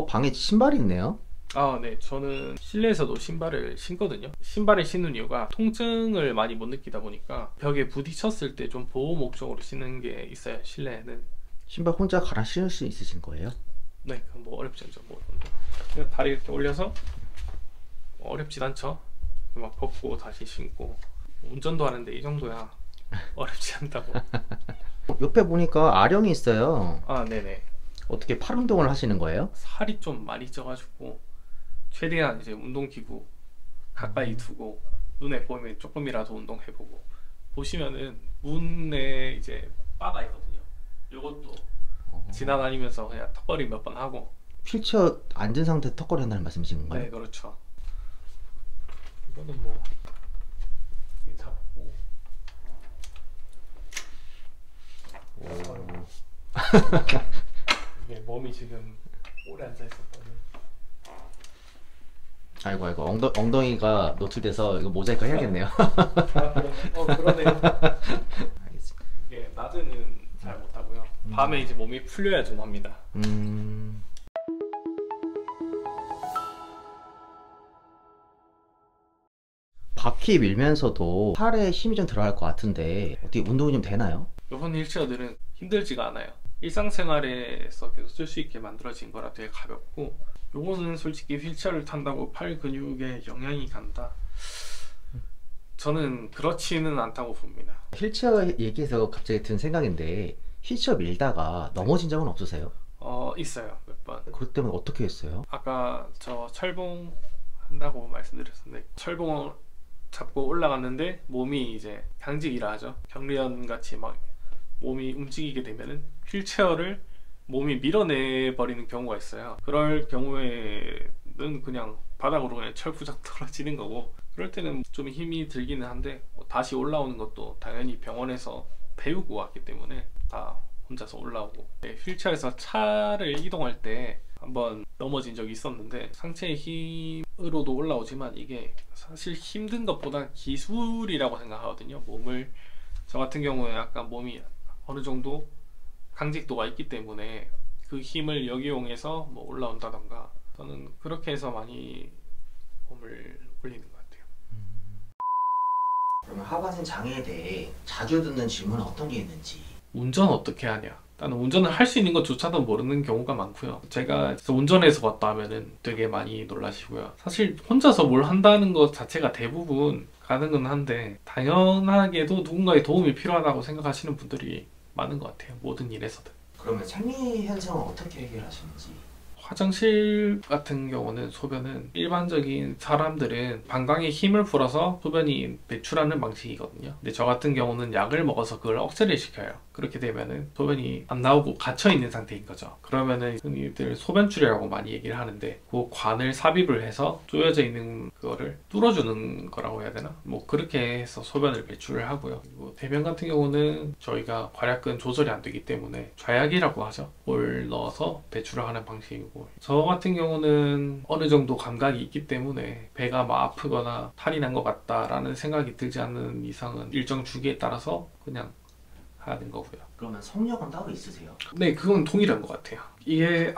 방에 신발이 있네요? 아, 네. 저는 실내에서도 신발을 신거든요. 신발을 신는 이유가 통증을 많이 못 느끼다 보니까 벽에 부딪혔을 때 좀 보호 목적으로 신는 게 있어요, 실내에는. 신발 혼자 갈아 신을 수 있으신 거예요? 네, 그뭐 어렵지 않죠. 뭐 그냥 다리 이렇게 올려서 어렵진 않죠. 막 벗고 다시 신고 운전도 하는데 이 정도야 어렵지 않다고. 옆에 보니까 아령이 있어요. 아, 네네. 어떻게 팔 운동을 하시는 거예요? 살이 좀 많이 쪄가지고 최대한 이제 운동기구 가까이 두고 눈에 보이면 조금이라도 운동해보고 보시면은 문에 이제 바가 있거든요. 요것도 지나다니면서 그냥 턱걸이 몇 번 하고. 휠체어 앉은 상태 턱걸이 한다는 말씀이신 건가요? 네, 그렇죠. 이거는 뭐 이렇게 잡고 이게 몸이 지금 오래 앉아 있었거든요. 아이고 아이고 엉덩이가 노출돼서 이거 모자이크 해야겠네요. 아, 그러네요. 알겠습니다. 이게 낮에는 잘 못하고요. 밤에 이제 몸이 풀려야 좀 합니다. 음, 바퀴 밀면서도 팔에 힘이 좀 들어갈 것 같은데 어떻게 운동이 좀 되나요? 요번 휠체어들은 힘들지가 않아요. 일상생활에서 계속 쓸 수 있게 만들어진 거라 되게 가볍고, 요거는 솔직히 휠체어를 탄다고 팔 근육에 영향이 간다? 저는 그렇지는 않다고 봅니다. 휠체어 얘기해서 갑자기 든 생각인데 휠체어 밀다가 넘어진 적은 없으세요? 있어요. 몇 번. 그것 때문에 어떻게 했어요? 아까 저 철봉 한다고 말씀드렸는데, 철봉을 잡고 올라갔는데 몸이 이제 당직이라 하죠. 경련 같이 막 몸이 움직이게 되면은 휠체어를 몸이 밀어내 버리는 경우가 있어요. 그럴 경우에는 그냥 바닥으로 그냥 철부작 떨어지는 거고, 그럴 때는 좀 힘이 들기는 한데 뭐 다시 올라오는 것도 당연히 병원에서 배우고 왔기 때문에 다 혼자서 올라오고. 네, 휠체어에서 차를 이동할 때 한번 넘어진 적이 있었는데, 상체의 힘으로도 올라오지만 이게 사실 힘든 것보다 기술이라고 생각하거든요. 몸을, 저 같은 경우에 약간 몸이 어느 정도 강직도가 있기 때문에 그 힘을 역이용해서 뭐 올라온다던가, 저는 그렇게 해서 많이 몸을 올리는 것 같아요. 그러면 하반신 장애에 대해 자주 듣는 질문은 어떤 게 있는지. 운전 어떻게 하냐? 나는 운전을 할 수 있는 것조차도 모르는 경우가 많고요. 제가 운전해서 봤다 하면은 되게 많이 놀라시고요. 사실 혼자서 뭘 한다는 것 자체가 대부분 가능은 한데, 당연하게도 누군가의 도움이 필요하다고 생각하시는 분들이 많은 것 같아요. 모든 일에서든. 그러면 생리 현상은 어떻게 해결하시는지. 화장실 같은 경우는, 소변은 일반적인 사람들은 방광에 힘을 풀어서 소변이 배출하는 방식이거든요. 근데 저 같은 경우는 약을 먹어서 그걸 억제를 시켜요. 그렇게 되면은 소변이 안 나오고 갇혀 있는 상태인 거죠. 그러면은 흔히들 소변줄이라고 많이 얘기를 하는데, 그 관을 삽입을 해서 쪼여져 있는 그거를 뚫어주는 거라고 해야 되나? 뭐 그렇게 해서 소변을 배출을 하고요. 그리고 대변 같은 경우는 저희가 괄약근 조절이 안 되기 때문에 좌약이라고 하죠. 뭘 넣어서 배출을 하는 방식이고, 저 같은 경우는 어느 정도 감각이 있기 때문에 배가 막 아프거나 탈이 난 것 같다라는 생각이 들지 않는 이상은 일정 주기에 따라서 그냥 하는 거고요. 그러면 성욕은 따로 있으세요? 네, 그건 동일한 것 같아요. 이게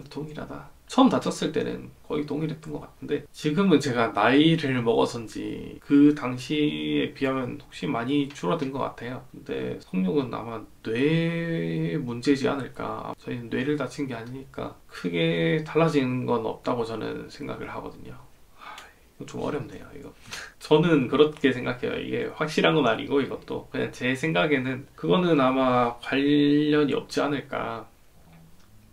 동일하다. 처음 다쳤을 때는 거의 동일했던 것 같은데, 지금은 제가 나이를 먹어서인지 그 당시에 비하면 훨씬 많이 줄어든 것 같아요. 근데 성욕은 아마 뇌 문제지 않을까. 저희는 뇌를 다친 게 아니니까 크게 달라지는 건 없다고 저는 생각을 하거든요. 이거 좀 어렵네요, 이거. 저는 그렇게 생각해요. 이게 확실한 건 아니고, 이것도 그냥 제 생각에는 그거는 아마 관련이 없지 않을까.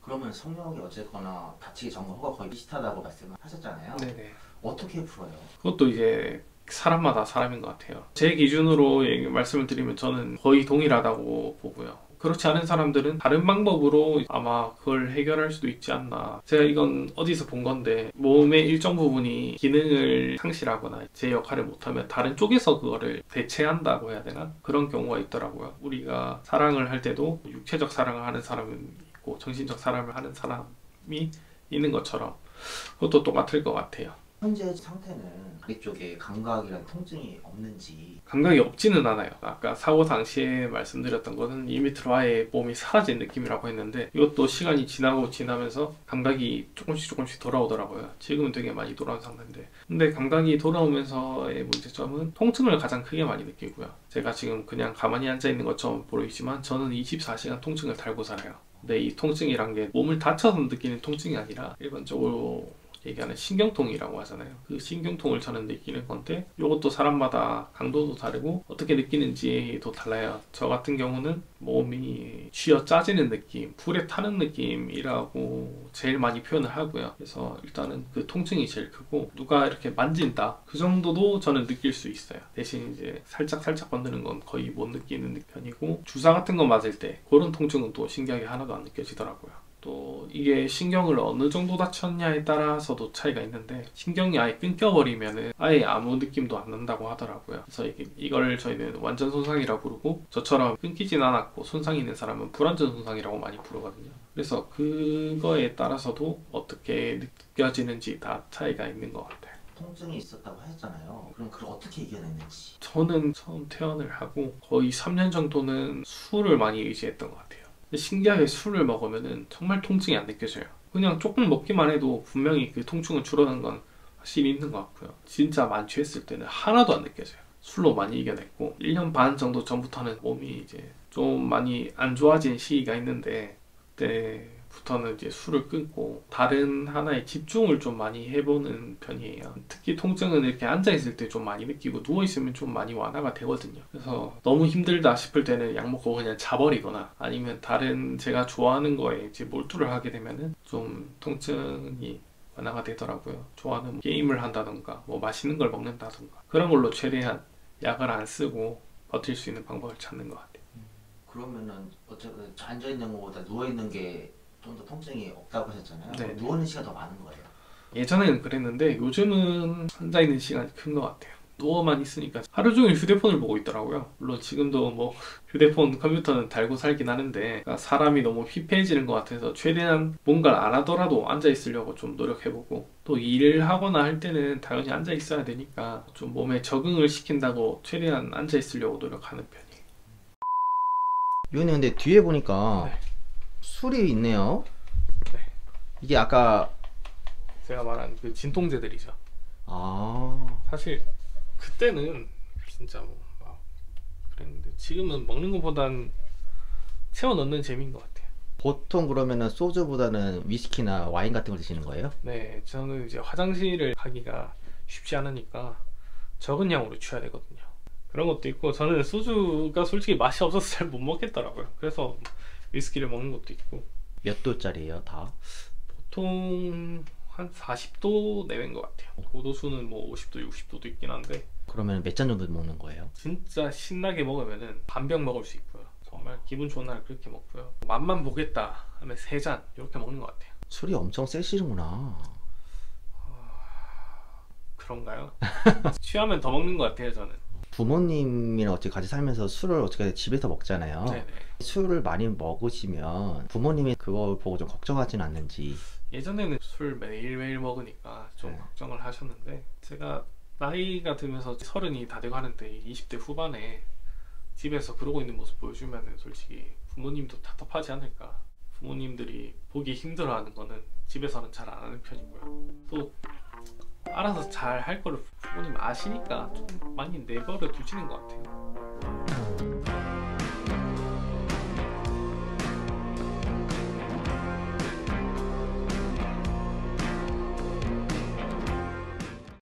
그러면 성욕이 어쨌거나 다치기 전과 거의 비슷하다고 말씀을 하셨잖아요. 네네. 어떻게 풀어요? 그것도 이제 사람마다 사람인 것 같아요. 제 기준으로 말씀을 드리면 저는 거의 동일하다고 보고요. 그렇지 않은 사람들은 다른 방법으로 아마 그걸 해결할 수도 있지 않나. 제가 이건 어디서 본 건데, 몸의 일정 부분이 기능을 상실하거나 제 역할을 못하면 다른 쪽에서 그거를 대체한다고 해야 되나? 그런 경우가 있더라고요. 우리가 사랑을 할 때도 육체적 사랑을 하는 사람은 있고 정신적 사랑을 하는 사람이 있는 것처럼 그것도 똑같을 것 같아요. 현재 상태는 다리 쪽에 감각이랑 통증이 없는지. 감각이 없지는 않아요. 아까 사고 당시에 말씀드렸던 거는 2m로 아예 몸이 사라진 느낌이라고 했는데 이것도 시간이 지나면서 감각이 조금씩 돌아오더라고요. 지금은 되게 많이 돌아온 상태인데, 근데 감각이 돌아오면서의 문제점은 통증을 가장 크게 많이 느끼고요. 제가 지금 그냥 가만히 앉아 있는 것처럼 보이지만 저는 24시간 통증을 달고 살아요. 근데 이 통증이란 게 몸을 다쳐서 느끼는 통증이 아니라 일반적으로 얘기하는 신경통이라고 하잖아요. 그 신경통을 저는 느끼는 건데, 이것도 사람마다 강도도 다르고 어떻게 느끼는지도 달라요. 저 같은 경우는 몸이 쥐어 짜지는 느낌, 불에 타는 느낌이라고 제일 많이 표현을 하고요. 그래서 일단은 그 통증이 제일 크고, 누가 이렇게 만진다 그 정도도 저는 느낄 수 있어요. 대신 이제 살짝 건드는 건 거의 못 느끼는 편이고, 주사 같은 거 맞을 때 그런 통증은 또 신기하게 하나도 안 느껴지더라고요. 또 이게 신경을 어느 정도 다쳤냐에 따라서도 차이가 있는데, 신경이 아예 끊겨버리면은 아예 아무 느낌도 안 난다고 하더라고요. 그래서 이걸 저희는 완전 손상이라고 부르고, 저처럼 끊기진 않았고 손상이 있는 사람은 불완전 손상이라고 많이 부르거든요. 그래서 그거에 따라서도 어떻게 느껴지는지 다 차이가 있는 것 같아요. 통증이 있었다고 하셨잖아요. 그럼 그걸 어떻게 이겨냈는지. 저는 처음 퇴원을 하고 거의 3년 정도는 술을 많이 의지했던 것 같아요. 신기하게 술을 먹으면은 정말 통증이 안 느껴져요. 그냥 조금 먹기만 해도 분명히 그 통증은 줄어든 건 확실히 있는 것 같고요. 진짜 만취했을 때는 하나도 안 느껴져요. 술로 많이 이겨냈고, 1년 반 정도 전부터는 몸이 이제 좀 많이 안 좋아진 시기가 있는데, 그때부터는 이제 술을 끊고 다른 하나에 집중을 좀 많이 해보는 편이에요. 특히 통증은 이렇게 앉아있을 때 좀 많이 느끼고 누워있으면 좀 많이 완화가 되거든요. 그래서 너무 힘들다 싶을 때는 약 먹고 그냥 자버리거나, 아니면 다른 제가 좋아하는 거에 이제 몰두를 하게 되면은 좀 통증이 완화가 되더라고요. 좋아하는 게임을 한다던가 뭐 맛있는 걸 먹는다던가, 그런 걸로 최대한 약을 안 쓰고 버틸 수 있는 방법을 찾는 것 같아요. 그러면은 어쨌든 앉아있는 것보다 누워있는 게 좀 더 통증이 없다고 하셨잖아요. 네. 누워있는 시간 더 많은 거예요. 예전에는 그랬는데 요즘은 앉아있는 시간이 큰 것 같아요. 누워만 있으니까 하루 종일 휴대폰을 보고 있더라고요. 물론 지금도 뭐 휴대폰, 컴퓨터는 달고 살긴 하는데, 사람이 너무 피폐해지는 것 같아서 최대한 뭔가를 안 하더라도 앉아있으려고 좀 노력해보고, 또 일을 하거나 할 때는 당연히 앉아있어야 되니까 좀 몸에 적응을 시킨다고 최대한 앉아있으려고 노력하는 편이에요. 이거는 근데 뒤에 보니까 네. 술이 있네요. 네. 이게 아까 제가 말한 그 진통제들이죠. 아 사실 그때는 진짜 뭐 막 그랬는데, 지금은 먹는 것보단 채워 넣는 재미인 것 같아요. 보통 그러면은 소주보다는 위스키나 와인 같은 걸 드시는 거예요? 네, 저는 이제 화장실을 가기가 쉽지 않으니까 적은 양으로 취해야 되거든요. 그런 것도 있고, 저는 소주가 솔직히 맛이 없어서 잘 못 먹겠더라고요. 그래서 위스키를 먹는 것도 있고. 몇 도짜리예요 다? 보통 한 40도 내외인 것 같아요. 고도수는 뭐 50도, 60도도 있긴 한데, 그러면 몇 잔 정도 먹는 거예요? 진짜 신나게 먹으면은 반 병 먹을 수 있고요. 정말 기분 좋은 날 그렇게 먹고요. 맛만 보겠다 하면 3잔 이렇게 먹는 것 같아요. 술이 엄청 세시는구나. 그런가요? 취하면 더 먹는 것 같아요, 저는. 부모님이랑 어떻게 같이 살면서 술을 어떻게 집에서 먹잖아요. 네네. 술을 많이 먹으시면 부모님이 그걸 보고 좀 걱정하진 않는지. 예전에는 술 매일매일 먹으니까 좀 네. 걱정을 하셨는데, 제가 나이가 들면서 30이 다 돼가는데 20대 후반에 집에서 그러고 있는 모습 보여주면 솔직히 부모님도 답답하지 않을까. 부모님들이 보기 힘들어하는 거는 집에서는 잘 안 하는 편이고요. 또 알아서 잘 할 거를 부모님 아시니까 좀 많이 내버려 두시는 것 같아요.